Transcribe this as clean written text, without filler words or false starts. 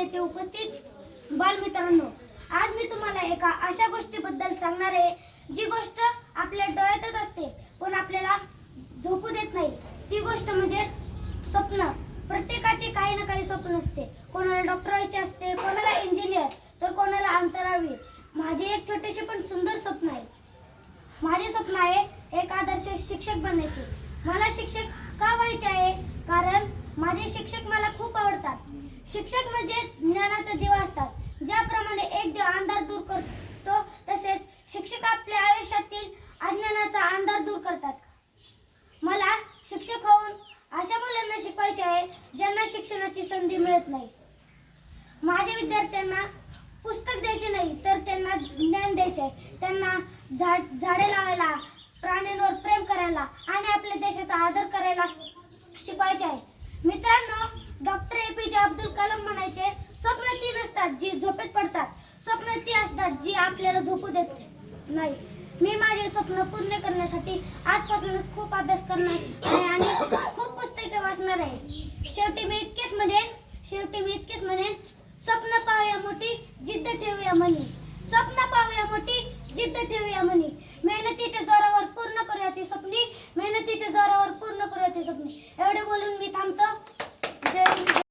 येथे उपस्थित बालमित्रांनो, आज मी तुम्हाला एका अशा गोष्टीबद्दल सांगणार आहे जी गोष्ट आपल्या डोळ्यातच असते पण आपल्याला झोपू देत नाही. ती गोष्ट म्हणजे स्वप्न. प्रत्येकाचे काही ना काही स्वप्न असते. कोणाला डॉक्टर व्हायचे असते, कोणाला इंजिनियर, तर कोणाला अंतराळवीर. माझे एक छोटेसे पण सुंदर स्वप्न आहे. माझे स्वप्न आहे एक आदर्श शिक्षक बनण्याचे. मला शिक्षक का व्हायचे आहे? कारण माझे शिक्षक मला खूप आवडतात. शिक्षक म्हणजे ज्ञानाचा दिवा असतात. ज्याप्रमाणे एक दिवा अंधार दूर करतो, तसेच शिक्षक आपल्या आयुष्यातील अज्ञानाचा अंधार दूर करतात. मला शिक्षक होऊन अशा मुलांना शिकवायचे आहे ज्यांना शिक्षणाची संधी मिळत नाही. माझ्या विद्यार्थ्यांना पुस्तक द्यायचे नाही, तर त्यांना ज्ञान द्यायचे आहे. त्यांना झाडे लावायला, प्राण्यांवर प्रेम करायला आणि आपल्या देशाचा आदर करायला शिकवायचे आहे. मित्रांनो, डॉक्टर APJ अब्दुल कलाम म्हणायचे, स्वप्न ती नसतात जी झोपेत पडतात, स्वप्न ती असतात जी आपल्याला झोपू देत नाही. मी माझे स्वप्न पूर्ण करण्यासाठी आजपासूनच खूप अभ्यास करणार आहे आणि खूप पुस्तके वाचणार आहे. शेवटी मी इतकेच म्हणेन, स्वप्न पाहूया मोठी, जिद्द ठेवूया मनी. स्वप्न पाहूया मोठी, जिद्द ठेवूया मनी. मेहनतीच्या जोरावर